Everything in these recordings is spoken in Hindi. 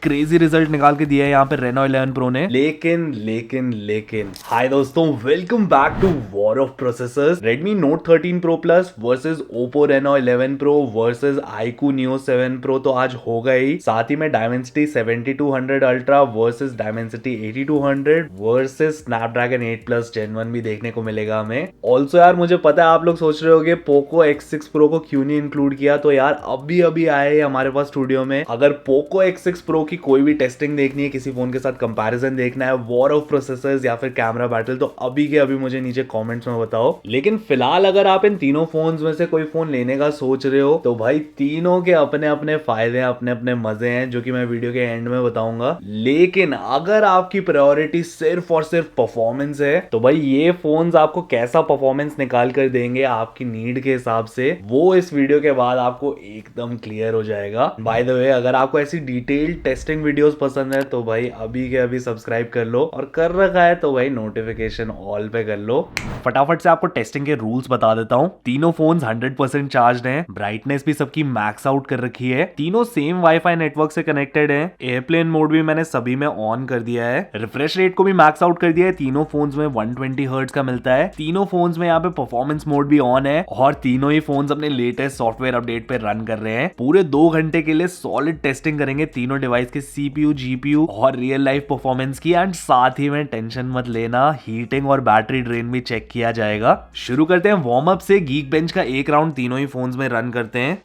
क्रेजी रिजल्ट निकाल के दिया है यहाँ पे Reno 11 Pro ने। लेकिन हाय दोस्तों, welcome back to war of processors. Redmi Note 13 Pro Plus versus Oppo Reno 11 Pro versus iQOO Neo 7 Pro तो आज होगा ही। साथ ही में Dimensity 7200 Ultra versus Dimensity 8200 versus Snapdragon 8 Plus Gen 1 भी देखने को मिलेगा हमें। ऑल्सो यार, मुझे पता है आप लोग सोच रहे होगे Poco X6 Pro को क्यों नहीं इंक्लूड किया, तो यार अभी आए हैं हमारे पास स्टूडियो में। अगर Poco X6 Pro की कोई भी टेस्टिंग देखनी है, किसी फोन के साथ कंपैरिजन देखना है, वॉर ऑफ प्रोसेसर्स या फिर कैमरा बैटल, तो अभी के अभी मुझे नीचे कमेंट्स में बताओ। लेकिन फिलहाल अगर आप इन तीनों फोन्स में से कोई फोन लेने का सोच रहे हो तो भाई तीनों के अपने अपने फायदे हैं, अपने अपने मजे हैं, जो कि मैं वीडियो के एंड में बताऊंगा। लेकिन अगर आपकी प्रायोरिटी सिर्फ और सिर्फ परफॉर्मेंस है तो भाई ये फोन्स आपको कैसा परफॉर्मेंस निकाल कर देंगे आपकी नीड के हिसाब से, वो इस वीडियो के बाद आपको एकदम क्लियर हो जाएगा। बाय द वे, अगर आपको ऐसी डिटेल्ड टेस्टिंग वीडियोस पसंद है तो भाई अभी के अभी सब्सक्राइब कर लो, और कर रखा है तो भाई नोटिफिकेशन ऑल पे कर लो। फटाफट से आपको टेस्टिंग के रूल्स बता देता हूँ। तीनों फोन्स 100% चार्ज हैं, ब्राइटनेस भी सबकी मैक्स आउट कर रखी है, तीनों सेम वाईफाई नेटवर्क से कनेक्टेड हैं, एयरप्लेन मोड भी मैंने सभी में ऑन कर दिया है, रिफ्रेश रेट को भी मैक्स आउट कर दिया है। तीनों फोन्स में 120 हर्ट्ज का मिलता है, तीनों फोन्स में यहाँ पे परफॉर्मेंस मोड भी ऑन है, और तीनों ही फोन्स अपने लेटेस्ट सॉफ्टवेयर अपडेट पे रन कर रहे हैं। पूरे 2 घंटे के लिए सॉलिड टेस्टिंग करेंगे तीनों डिवाइस के CPU, GPU और रियल लाइफ परफॉर्मेंस की। एंड साथ ही में टेंशन मत लेना, हीटिंग और बैटरी ड्रेन भी चेक किया जाएगा। शुरू करते हैं वार्म अप से। Geekbench का एक राउंड तीनों ही फोन्स में रन करते हैं।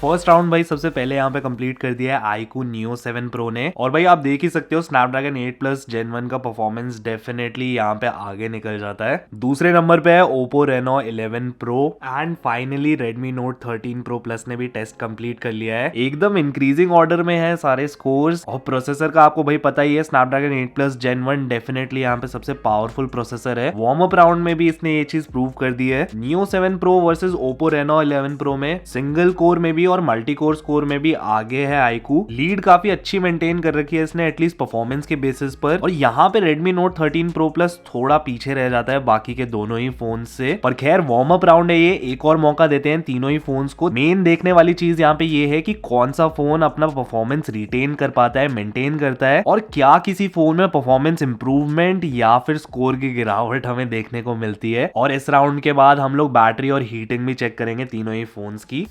फर्स्ट राउंड भाई सबसे पहले यहाँ पे कंप्लीट कर दिया है iQOO Neo 7 Pro ने, और भाई आप देख ही सकते हो Snapdragon 8 Plus Gen 1 का परफॉर्मेंस डेफिनेटली यहाँ पे आगे निकल जाता है। दूसरे नंबर पे है Oppo Reno 11 Pro, and finally Redmi Note 13 Pro Plus ने भी टेस्ट कंप्लीट कर लिया है। एकदम इंक्रीजिंग ऑर्डर में है सारे स्कोर्स, और प्रोसेसर का आपको भाई पता ही है, Snapdragon 8 Plus Gen 1 डेफिनेटली यहाँ पे सबसे पावरफुल प्रोसेसर है। वार्म अप राउंड में भी इसने ये चीज प्रूव कर दी है। Neo 7 Pro versus Oppo Reno 11 Pro में सिंगल कोर में भी और मल्टी कोर स्कोर में भी आगे है iQOO। लीड काफी अच्छी मेंटेन कर रखी है इसने, एटलीस्ट परफॉर्मेंस के बेसिस पर। और यहाँ पे Redmi Note 13 Pro Plus थोड़ा पीछे रह जाता है बाकी के दोनों ही फोन से। पर खैर वार्म अप राउंड है ये, एक और मौका देते हैं तीनों ही फोन्स को। मेन देखने वाली चीज यहाँ पे ये है कि कौन सा फोन अपना परफॉर्मेंस रिटेन कर पाता है, मेंटेन करता है, और क्या किसी फोन में परफॉर्मेंस इंप्रूवमेंट या फिर स्कोर की गिरावट हमें देखने को मिलती है। और इस राउंड के बाद हम लोग बैटरी और हीटिंग भी चेक करेंगे तीनों ही फोन्स की।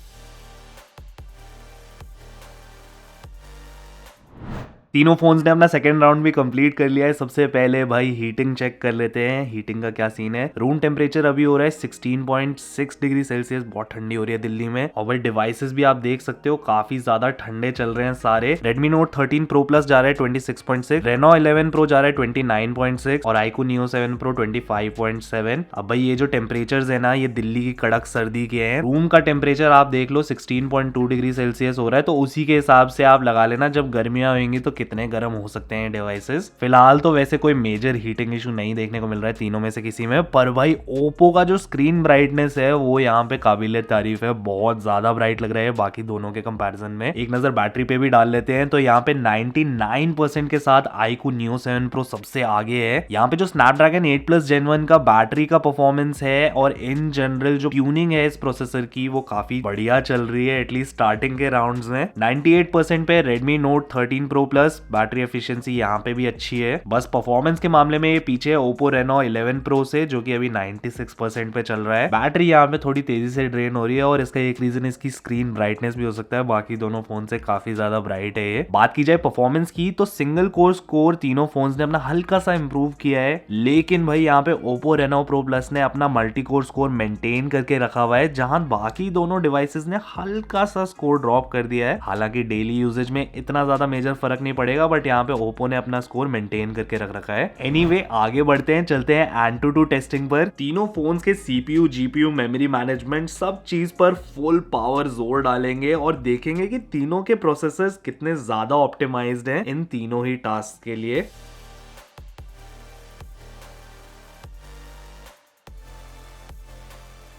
तीनों फोन्स ने अपना सेकंड राउंड भी कंप्लीट कर लिया है। सबसे पहले भाई हीटिंग चेक कर लेते हैं, हीटिंग का क्या सीन है। रूम टेम्परेचर अभी हो रहा है 16.6 डिग्री सेल्सियस, बहुत ठंडी हो रही है दिल्ली में। और भाई डिवाइसेस भी आप देख सकते हो काफी ज्यादा ठंडे चल रहे हैं सारे। Redmi Note 13 Pro Plus जा रहा है 26.6, Reno 11 Pro जा रहा है 29.6, और iQOO Neo 7 Pro 25.7। अब भाई ये जो टेम्परेचर्स है ना, ये दिल्ली की कड़क सर्दी के हैं। रूम का टेम्परेचर आप देख लो 16.2 डिग्री सेल्सियस हो रहा है, तो उसी के हिसाब से आप लगा लेना जब गर्मियां होंगी तो कितने गर्म हो सकते हैं डिवाइसेस। फिलहाल तो वैसे कोई मेजर हीटिंग इशू नहीं देखने को मिल रहा है तीनों में से किसी में। पर भाई ओप्पो का जो स्क्रीन ब्राइटनेस है वो यहाँ पे काबिले तारीफ है, बहुत ज्यादा ब्राइट लग रहा है बाकी दोनों के कंपैरिजन में। एक नजर बैटरी पे भी डाल लेते हैं, तो यहाँ पे 99% के साथ iQOO Neo 7 Pro सबसे आगे है। यहाँ पे जो Snapdragon 8 Plus Gen 1 का बैटरी का परफॉर्मेंस है, और इन जनरल जो ट्यूनिंग है इस प्रोसेसर की, वो काफी बढ़िया चल रही है, एटलीस्ट स्टार्टिंग के राउंड्स में। 98% पे Redmi Note 13 Pro Plus, battery efficiency यहाँ पे भी अच्छी है। बस परफॉर्मेंस के मामले में ये पीछे है Oppo Reno 11 Pro से, जो कि अभी 96% पे चल रहा है। बैटरी यहाँ पे थोड़ी तेजी से ड्रेन हो रही है, और इसका एक रीजन इसकी स्क्रीन ब्राइटनेस भी हो सकता है, बाकी दोनों फोन से काफी ज्यादा ब्राइट है ये। बात की जाए परफॉर्मेंस की, तो सिंगल कोर स्कोर तीनों फोन्स ने अपना हल्का सा इंप्रूव किया है, लेकिन भाई यहाँ पे Oppo Reno Pro Plus ने अपना मल्टी कोर स्कोर मेंटेन करके रखा हुआ है, जहां बाकी दोनों डिवाइसेस ने हल्का सा स्कोर ड्रॉप कर दिया है। हालांकि डेली यूजेज में इतना ज्यादा मेजर फर्क नहीं पड़ेगा, बट यहाँ पे ओप्पो ने अपना स्कोर मेंटेन करके रख रखा है। एनीवे, आगे बढ़ते हैं, चलते हैं AnTuTu टेस्टिंग पर। तीनों फोन्स के CPU, GPU, मेमोरी मैनेजमेंट, सब चीज पर फुल पावर जोर डालेंगे, और देखेंगे कि तीनों के प्रोसेसर्स कितने ज्यादा ऑप्टिमाइज्ड हैं इन तीनों ही टास्क के लिए।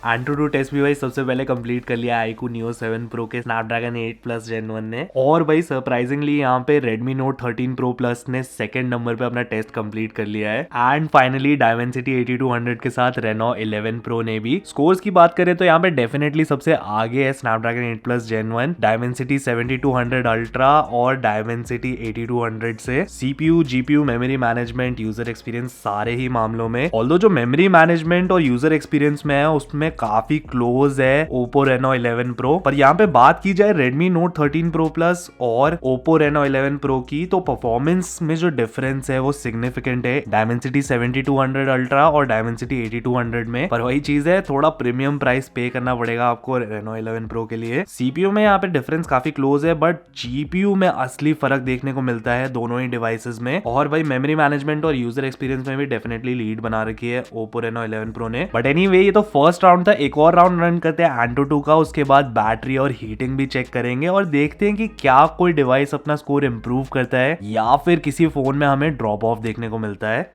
एंटूडू टेस्ट भी भाई सबसे पहले कंप्लीट कर लिया iQOO Neo 7 Pro के Snapdragon 8 Plus Gen 1 ने। और भाई सरप्राइजिंगली यहाँ पे Redmi Note 13 Pro Plus ने सेकंड नंबर पे अपना टेस्ट कंप्लीट कर लिया है। एंड फाइनली Dimensity 8200 के साथ Reno 11 Pro ने भी। स्कोर्स की बात करें तो यहाँ पे डेफिनेटली सबसे आगे है Snapdragon 8 Plus Gen 1, Dimensity 7200 Ultra और Dimensity 8200 से CPU, GPU, memory management, user experience सारे ही मामलों में, ऑल्दो जो मेमोरी मैनेजमेंट और यूजर एक्सपीरियंस में है उसमें काफी क्लोज है Oppo Reno 11 Pro। पर यहाँ पे बात की जाए Redmi Note 13 Pro Plus और Oppo Reno 11 Pro की, तो परफॉर्मेंस में जो डिफरेंस है वो सिग्निफिकेंट है Dimensity 7200 Ultra और Dimensity 8200 में। पर वही चीज है, थोड़ा प्रीमियम प्राइस पे करना पड़ेगा आपको Reno 11 Pro के लिए। CPU में यहाँ पे डिफरेंस काफी क्लोज है, बट GPU में असली फर्क देखने को मिलता है दोनों ही डिवाइसेस में। और भाई मेमोरी मैनेजमेंट और यूजर एक्सपीरियंस में भी डेफिनेटली लीड बना रखी है Oppo Reno 11 Pro ने। बट एनीवे ये तो फर्स्ट राउंड था, एक और राउंड रन करते हैं Antutu का, उसके बाद बैटरी और हीटिंग भी चेक करेंगे और देखते हैं कि क्या कोई डिवाइस अपना स्कोर इंप्रूव करता है या फिर किसी फोन में हमें ड्रॉप ऑफ देखने को मिलता है।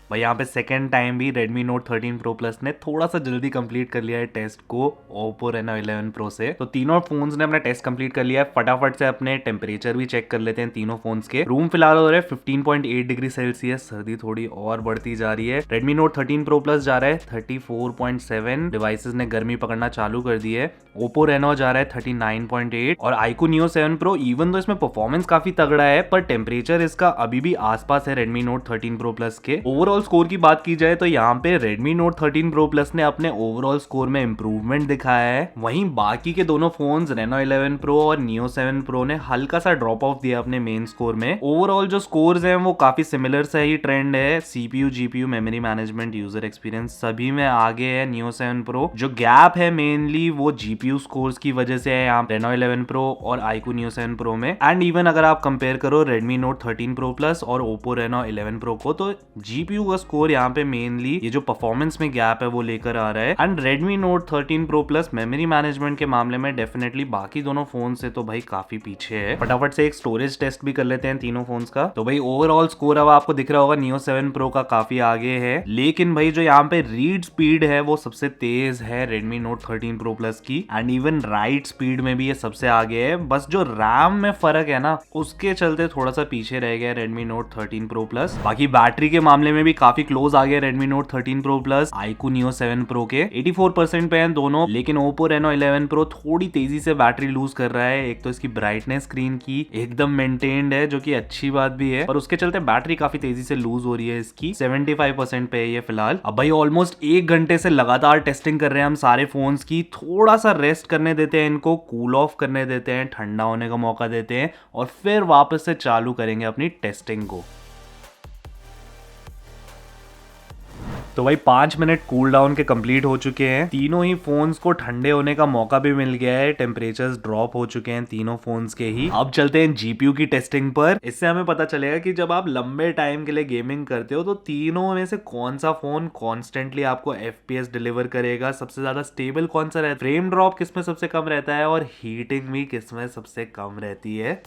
भाई यहाँ पे सेकेंड टाइम भी Redmi Note 13 Pro Plus ने थोड़ा सा जल्दी कंप्लीट कर लिया है टेस्ट को Oppo Reno 11 Pro से। तो तीनों फोन्स ने अपना टेस्ट कंप्लीट कर लिया है। फटाफट से अपने टेम्परेचर भी चेक कर लेते हैं तीनों फोन्स के। रूम फिलहाल हो रहा है 15.8 डिग्री सेल्सियस, सर्दी थोड़ी और बढ़ती जा रही है। Redmi Note 13 Pro Plus जा रहा है 34.7, डिवाइसेस ने गर्मी पकड़ना चालू कर दी है। Oppo Reno जा रहा है 39.8 और iQOO Neo 7 Pro इवन तो इसमें परफॉर्मेंस काफी तगड़ा है पर टेम्परेचर इसका अभी भी आसपास है Redmi Note 13 Pro Plus के। ओवरऑल स्कोर की बात की जाए तो यहाँ पे Redmi Note 13 Pro Plus ने अपने ओवरऑल स्कोर में इंप्रूवमेंट दिखाया है। वहीं बाकी के दोनों फोन्स Reno 11 Pro और Neo 7 Pro ने हल्का सा ड्रॉप ऑफ दिया अपने मेन स्कोर में। ओवरऑल जो स्कोर्स हैं वो काफी सिमिलर सा ही ट्रेंड है। CPU, GPU, memory management, user experience सभी में आगे है Neo 7 Pro। जो गैप है मेनली वो GPU स्कोर्स की वजह से है यहाँ Reno 11 Pro और iQOO Neo 7 Pro में। एंड इवन अगर आप कंपेयर करो Redmi Note 13 Pro Plus और Oppo Reno 11 Pro को, तो GPU का स्कोर यहाँ पे मेनली ये जो परफॉर्मेंस में गैप है वो लेकर आ रहा है। And Redmi Note 13 Pro Plus memory management के मामले में डेफिनेटली बाकी दोनों फोन से तो भाई काफी पीछे है। फटाफट से एक स्टोरेज टेस्ट भी कर लेते हैं तीनों फोन्स का। तो भाई ओवरऑल स्कोर अब आपको दिख रहा होगा Neo 7 Pro का काफी आगे है, लेकिन भाई जो यहाँ पे रीड स्पीड है वो सबसे तेज है Redmi Note 13 Pro Plus की। एंड इवन राइट स्पीड में भी ये सबसे आगे है। बस जो रैम में फर्क है ना उसके चलते थोड़ा सा पीछे रह गया Redmi Note 13 Pro Plus। बाकी बैटरी के मामले में भी काफी क्लोज आ गया Redmi Note 13 Pro Plus iQOO Neo 7 Pro के। 84% पे हैं दोनों, लेकिन Oppo Reno 11 Pro थोड़ी तेजी से बैटरी लूज कर रहा है। एक तो इसकी ब्राइटनेस स्क्रीन की एकदम मेंटेन्ड है जो कि अच्छी बात भी है, पर उसके चलते बैटरी काफी तेजी से लूज हो रही है इसकी। 75% पे है ये फिलहाल। अब भाई ऑलमोस्ट 1 घंटे से लगातार टेस्टिंग कर रहे हैं हम सारे फोन्स की। थोड़ा सा रेस्ट करने देते हैं इनको, कूल ऑफ करने देते हैं, ठंडा होने का मौका देते हैं और फिर वापस से चालू करेंगे अपनी टेस्टिंग को। तो भाई 5 मिनट कूल डाउन के कंप्लीट हो चुके हैं। तीनों ही फोन्स को ठंडे होने का मौका भी मिल गया है। टेम्परेचर्स ड्रॉप हो चुके हैं तीनों फोन्स के ही। अब चलते हैं जीपीयू की टेस्टिंग पर। इससे हमें पता चलेगा कि जब आप लंबे टाइम के लिए गेमिंग करते हो तो तीनों में से कौन सा फोन कॉन्स्टेंटली आपको FPS डिलीवर करेगा, सबसे ज्यादा स्टेबल कौन सा रहता है, फ्रेम ड्रॉप किसमें सबसे कम रहता है और हीटिंग भी किसमें सबसे कम रहती है।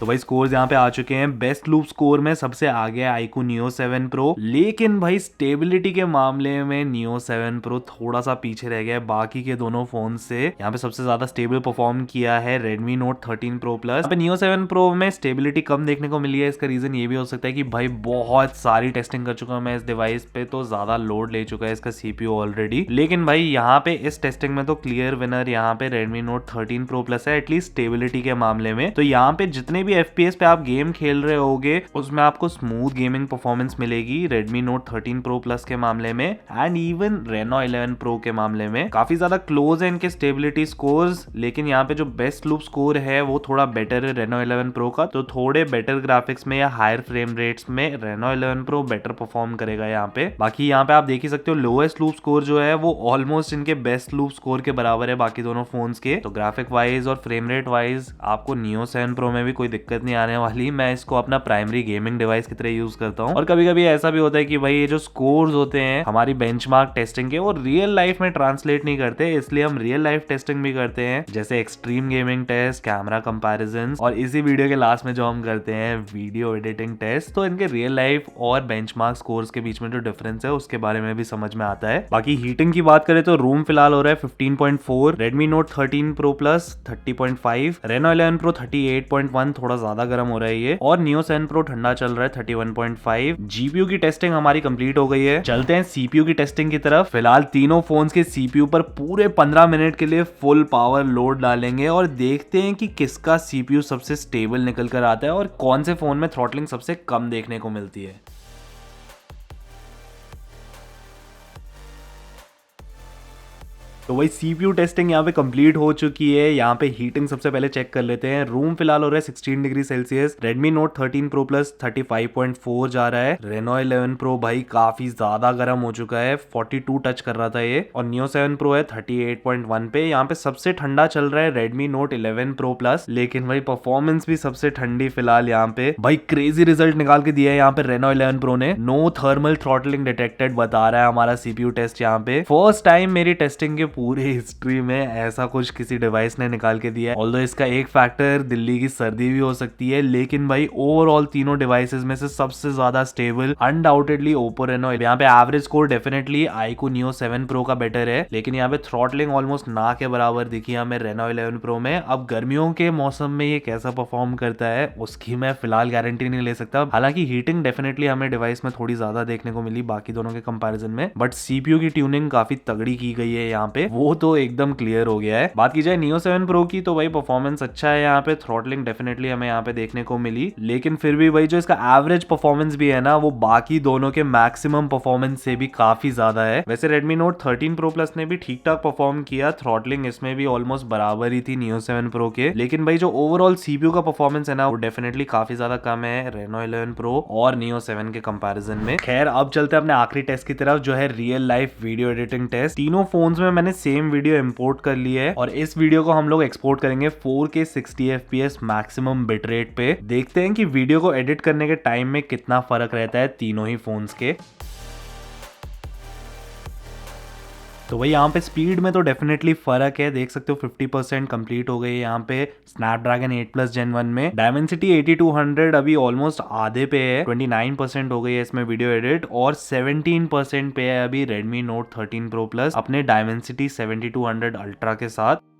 तो भाई स्कोर्स यहाँ पे आ चुके हैं। बेस्ट लूप स्कोर में सबसे आगे है iQOO Neo 7 Pro, लेकिन भाई स्टेबिलिटी के मामले में Neo 7 Pro थोड़ा सा पीछे रह गया है बाकी के दोनों फोन से। यहाँ पे सबसे ज्यादा स्टेबल परफॉर्म किया है Redmi Note 13 Pro Plus। यहाँ पे Neo 7 Pro में स्टेबिलिटी कम देखने को मिली है। इसका रीजन ये भी हो सकता है कि भाई बहुत सारी टेस्टिंग कर चुका हूँ मैं इस डिवाइस पे, तो ज्यादा लोड ले चुका है इसका CPU ऑलरेडी। लेकिन भाई यहाँ पे इस टेस्टिंग में तो क्लियर विनर यहाँ पे Redmi Note 13 Pro Plus है, एटलीस्ट स्टेबिलिटी के मामले में। तो यहाँ पे जितने भी FPS पे आप गेम खेल रहे होगे उसमें आपको स्मूथ गेमिंग परफॉर्मेंस मिलेगी Redmi Note 13 Pro Plus के मामले में एंड इवन Reno 11 Pro के मामले में। काफी ज्यादा क्लोज है इनके स्टेबिलिटी स्कोर्स, लेकिन यहाँ पे जो बेस्ट लूप स्कोर है वो थोड़ा बेटर है Reno 11 Pro का। तो थोड़े बेटर ग्राफिक्स में या हायर फ्रेम रेट्स में Reno 11 Pro बेटर परफॉर्म करेगा यहाँ पे। बाकी यहाँ पे आप देख ही सकते हो लोएस्ट लूप स्कोर जो है वो ऑलमोस्ट इनके बेस्ट लूप स्कोर के बराबर है बाकी दोनों फोन्स के। तो ग्राफिक वाइज और फ्रेम रेट वाइज आपको Neo 7 Pro में भी कोई दिक्कत दिक्कत नहीं आने वाली। मैं इसको अपना प्राइमरी गेमिंग डिवाइस की तरह यूज करता हूँ। और कभी कभी ऐसा भी होता है कि भाई ये जो स्कोर्स होते हैं हमारी बेंचमार्क टेस्टिंग के, वो रियल लाइफ में ट्रांसलेट नहीं करते, इसलिए हम रियल लाइफ टेस्टिंग भी करते हैं, जैसे extreme gaming test, camera comparison, और इसी वीडियो के लास्ट में जो हम करते हैं वीडियो एडिटिंग टेस्ट। तो इनके रियल लाइफ और बेंचमार्क स्कोर्स के बीच में जो डिफरेंस है उसके बारे में भी समझ में आता है। बाकी हीटिंग की बात करें तो रूम फिलहाल हो रहा है 15.4, Redmi Note 13 Pro Plus 30.5, Reno 11 Pro 38.1, थोड़ा ज्यादा गर्म हो रहा है ये, और Neo 7 Pro ठंडा चल रहा है 31.5। जीपीयू की टेस्टिंग हमारी कंप्लीट हो गई है। चलते हैं सीपीयू की टेस्टिंग की तरफ। फिलहाल तीनों फोन्स के सीपीयू पर पूरे 15 मिनट के लिए फुल पावर लोड डालेंगे और देखते हैं कि किसका सीपीयू सबसे स्टेबल निकल कर आता है और कौन से फोन में थ्रॉटलिंग सबसे कम देखने को मिलती है। तो वही सीपीयू टेस्टिंग यहाँ पे कंप्लीट हो चुकी है। यहाँ पे हीटिंग सबसे पहले चेक कर लेते हैं। रूम फिलहाल हो रहा है 16 degree Celsius. Redmi Note 13 Pro Plus 35.4 जा रहा है। Reno 11 Pro भाई काफी ज्यादा गर्म हो चुका है, 42 टच कर रहा था ये, और Neo 7 Pro है 38.1 पे। यहाँ पे सबसे ठंडा चल रहा है Redmi Note 11 Pro Plus, लेकिन भाई परफॉर्मेंस भी सबसे ठंडी फिलहाल यहाँ पे। भाई क्रेजी रिजल्ट निकाल के दिया है यहाँ पे Reno 11 Pro ने। नो थर्मल थ्रॉटलिंग डिटेक्टेड बता रहा है हमारा सीपीयू टेस्ट यहाँ पे। फर्स्ट टाइम मेरी टेस्टिंग के पूरी हिस्ट्री में ऐसा कुछ किसी डिवाइस ने निकाल के दिया है। ऑल्दो इसका एक फैक्टर दिल्ली की सर्दी भी हो सकती है, लेकिन भाई ओवरऑल तीनों डिवाइसेस में से सबसे ज्यादा स्टेबल अनडाउटेडली ओप्पो रेनो। यहाँ पे average score definitely iQOO Neo 7 Pro का बेटर है, लेकिन यहाँ पे थ्रॉटलिंग ऑलमोस्ट ना के बराबर दिखी हमें Reno 11 Pro में। अब गर्मियों के मौसम में ये कैसा परफॉर्म करता है उसकी मैं फिलहाल गारंटी नहीं ले सकता। हालांकि हीटिंग डेफिनेटली हमें डिवाइस में थोड़ी ज्यादा देखने को मिली बाकी दोनों के कंपैरिजन में, बट सीपीयू की ट्यूनिंग काफी तगड़ी की गई है यहाँ पे, वो तो एकदम क्लियर हो गया है। बात की जाए Neo 7 Pro की तो भाई परफॉर्मेंस अच्छा है यहाँ पे, थ्रॉटलिंग डेफिनेटली हमें यहाँ पे देखने को मिली, लेकिन फिर भी भाई जो इसका एवरेज परफॉर्मेंस भी है ना वो बाकी दोनों के मैक्सिमम परफॉर्मेंस से भी काफी ज्यादा है। वैसे Redmi Note 13 Pro Plus ने भी ठीक ठाक परफॉर्म किया, थ्रॉटलिंग इसमें भी ऑलमोस्ट बराबर ही थी Neo 7 Pro के, लेकिन भाई जो ओवरऑल सीपीयू का परफॉर्मेंस है ना वो डेफिनेटली काफी ज्यादा कम है Reno 11 Pro और Neo 7 के कंपैरिजन में। खैर अब चलते हैं अपने आखिरी टेस्ट की तरफ जो है real life video editing test. तीनों फोन्स में मैंने सेम वीडियो इंपोर्ट कर लिया है और इस वीडियो को हम लोग एक्सपोर्ट करेंगे 4K 60 FPS maximum bit rate पे। देखते हैं कि वीडियो को एडिट करने के टाइम में कितना फर्क रहता है तीनों ही फोन्स के। तो भाई यहाँ पे स्पीड में तो डेफिनेटली फर्क है, देख सकते हो 50% कंप्लीट हो गई है यहाँ पे स्नैपड्रैगन 8+ Gen 1 में। डायमेंसिटी 8200 अभी ऑलमोस्ट आधे पे है, 29% हो गई है इसमें वीडियो एडिट, और 17% पे है अभी Redmi Note 13 Pro Plus अपने डायमेंसिटी 7200 अल्ट्रा के साथ।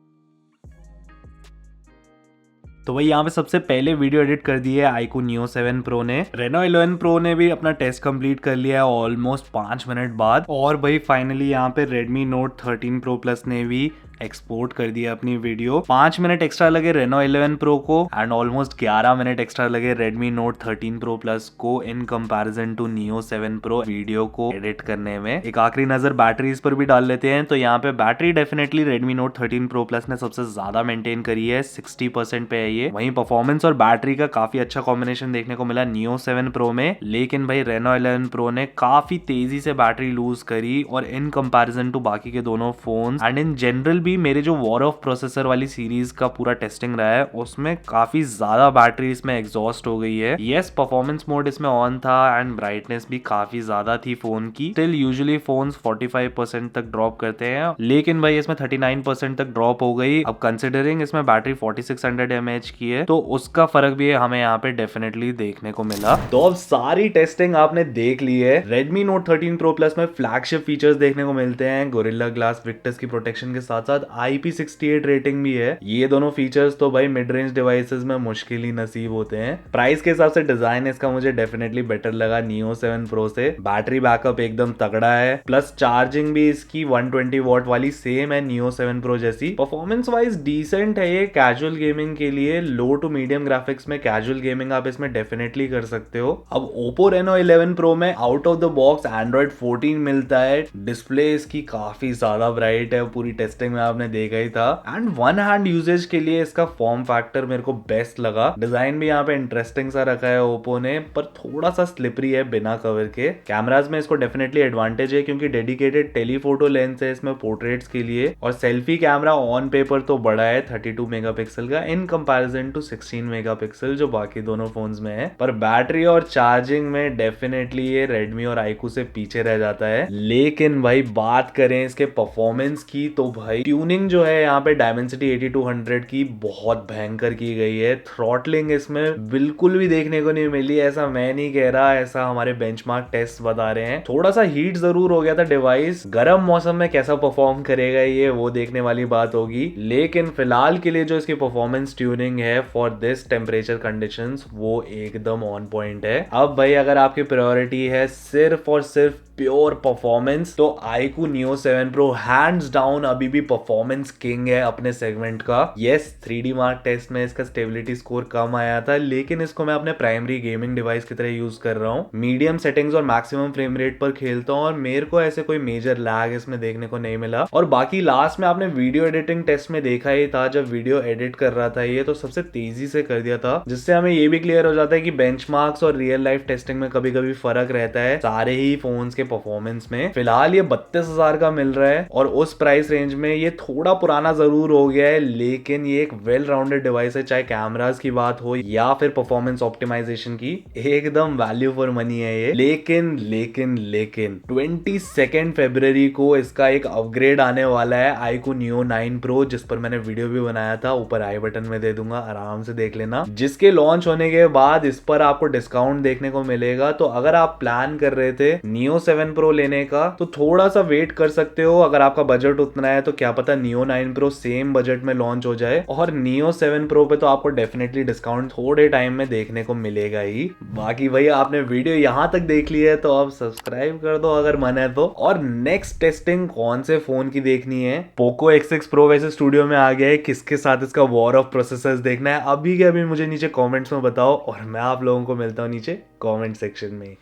तो भाई यहाँ पे सबसे पहले वीडियो एडिट कर दी है iQOO Neo 7 Pro ने। Reno 11 Pro ने भी अपना टेस्ट कंप्लीट कर लिया है ऑलमोस्ट 5 मिनट बाद, और भाई फाइनली यहाँ पे Redmi Note 13 Pro Plus ने भी एक्सपोर्ट कर दिया अपनी वीडियो। 5 मिनट एक्स्ट्रा लगे Reno 11 Pro को एंड ऑलमोस्ट 11 मिनट एक्स्ट्रा लगे Redmi Note 13 Pro Plus को in comparison to Neo 7 Pro video को एडिट करने में। एक आखिरी नजर बैटरीज पर भी डाल लेते हैं। तो यहाँ पे battery definitely Redmi Note 13 Pro Plus ने सबसे ज्यादा मेंटेन करी है, 60% पे है ये। वहीं परफॉर्मेंस और बैटरी का काफी अच्छा कॉम्बिनेशन देखने को मिला Neo 7 Pro में, लेकिन भाई Reno 11 Pro ने काफी तेजी से बैटरी लूज करी और इन कंपैरिजन टू बाकी के दोनों फोन एंड इन जनरल भी मेरे जो वॉर ऑफ प्रोसेसर वाली सीरीज का पूरा टेस्टिंग रहा है उसमें काफी ज्यादा बैटरी इसमें एग्जॉस्ट हो गई है। यस परफॉर्मेंस मोड इसमें ऑन था एंड ब्राइटनेस भी काफी ज्यादा थी फोन की। स्टिल यूजुअली फोन्स 45% तक ड्रॉप करते हैं, लेकिन भाई इसमें 39% तक ड्रॉप हो गई। अब कंसिडरिंग इसमें बैटरी 4600 mAh की है तो उसका फर्क भी हमें यहाँ पे डेफिनेटली देखने को मिला। तो अब सारी टेस्टिंग आपने देख ली है। Redmi Note 13 Pro Plus में फ्लैगशिप फीचर्स देखने को मिलते हैं, गोरिल्ला ग्लास विक्टस की प्रोटेक्शन के साथ साथ IP68 रेटिंग भी है। ये दोनों फीचर्स तो भाई मिड रेंज डिवाइसेस में मुश्किल ही नसीब होते हैं। प्राइस के हिसाब से डिजाइन इसका मुझे डेफिनेटली बेटर लगा Neo 7 Pro से। बैटरी बैकअप एकदम तगड़ा है, प्लस चार्जिंग भी इसकी 120 वॉट वाली सेम है Neo 7 Pro जैसी। परफॉर्मेंस वाइज डिसेंट है ये कैजुअल गेमिंग के लिए, लो टू मीडियम ग्राफिक्स में कैजुअल गेमिंग आप इसमें डेफिनेटली कर सकते हो। अब Oppo Reno 11 Pro में out of the box Android 14 मिलता है। डिस्प्ले इसकी काफी ज्यादा ब्राइट है, पूरी टेस्टिंग में आपने देखा ही था। एंड वन हैंड यूजेज के लिए इसका फॉर्म फैक्टर मेरे को बेस्ट लगा। डिजाइन भी यहाँ पे इंटरेस्टिंग सा रखा है ओप्पो ने, पर थोड़ा सा स्लिपरी है बिना कवर के। कैमराज में इसको डेफिनेटली एडवांटेज है क्योंकि डेडिकेटेड टेलीफोटो लेंस है इसमें पोर्ट्रेट्स के लिए, और सेल्फी कैमरा ऑन पेपर तो बड़ा है 32 मेगापिक्सल का इन कंपैरिजन टू 16 मेगापिक्सल जो बाकी दोनों फोन्स में है। पर बैटरी और चार्जिंग में डेफिनेटली ये रेडमी और आईकू से पीछे रह जाता है। लेकिन भाई बात करें इसके परफॉर्मेंस की तो भाई ट्यूनिंग जो है यहाँ पे डायमेंसिटी 8200 की बहुत भयंकर की गई है। थ्रॉटलिंग इसमें बिल्कुल भी देखने को नहीं मिली, ऐसा मैं नहीं कह रहा, ऐसा हमारे बेंचमार्क टेस्ट बता रहे हैं। थोड़ा सा हीट जरूर हो गया था डिवाइस, गर्म मौसम में कैसा परफॉर्म करेगा ये वो देखने वाली बात होगी। लेकिन फिलहाल के लिए जो इसकी परफॉर्मेंस ट्यूनिंग है फॉर दिस टेम्परेचर कंडीशंस वो एकदम ऑन पॉइंट है। अब भाई अगर आपकी प्रायोरिटी है सिर्फ और सिर्फ प्योर परफॉर्मेंस तो iQOO Neo 7 Pro hands down अभी भी परफॉर्मेंस किंग है अपने सेगमेंट का। यस 3D मार्क टेस्ट में इसका स्टेबिलिटी स्कोर कम आया था, लेकिन इसको मैं अपने प्राइमरी गेमिंग डिवाइस की तरह यूज कर रहा हूँ। मीडियम सेटिंग्स और मैक्सिमम फ्रेम रेट पर खेलता हूँ और मेरे को ऐसे कोई मेजर लैग इसमें देखने को नहीं मिला। और बाकी लास्ट में आपने वीडियो एडिटिंग टेस्ट में देखा ही था, जब वीडियो एडिट कर रहा था ये तो सबसे तेजी से कर दिया था, जिससे हमें ये भी क्लियर हो जाता है कि बेंचमार्क्स और रियल लाइफ टेस्टिंग में कभी कभी फर्क रहता है सारे ही फोन्स के परफॉर्मेंस में। फिलहाल ये 32,000 का मिल रहा है और उस प्राइस रेंज में ये थोड़ा पुराना जरूर हो गया है, लेकिन ये एक वेल राउंडेड डिवाइस है, चाहे कैमरास की बात हो या फिर परफॉर्मेंस ऑप्टिमाइजेशन की, एकदम वैल्यू फॉर मनी है ये। लेकिन लेकिन लेकिन 22 फरवरी को इसका एक अपग्रेड आने वाला है iQOO Neo 9 Pro, जिस पर मैंने वीडियो भी बनाया था, ऊपर आई बटन में दे दूंगा, आराम से देख लेना। जिसके लॉन्च होने के बाद इस पर आपको डिस्काउंट देखने को मिलेगा। तो अगर आप प्लान कर रहे थे Neo 7 Pro लेने का तो थोड़ा सा वेट कर सकते हो। अगर आपका बजट उतना है तो क्या पता Neo 9 Pro सेम बजट में लॉन्च हो जाए, और Neo 7 Pro पे तो आपको डेफिनेटली डिस्काउंट थोड़े टाइम में देखने को मिलेगा ही। बाकी भैया आपने वीडियो यहाँ तक देख ली है तो आप सब्सक्राइब कर दो अगर मन है तो। और नेक्स्ट टेस्टिंग कौन से फोन की देखनी है? Poco X6 Pro वैसे स्टूडियो में आ गया है, किसके साथ इसका वॉर ऑफ प्रोसेसर्स देखना है अभी के अभी मुझे नीचे कमेंट्स में बताओ, और मैं आप लोगों को मिलता हूँ नीचे कमेंट सेक्शन में।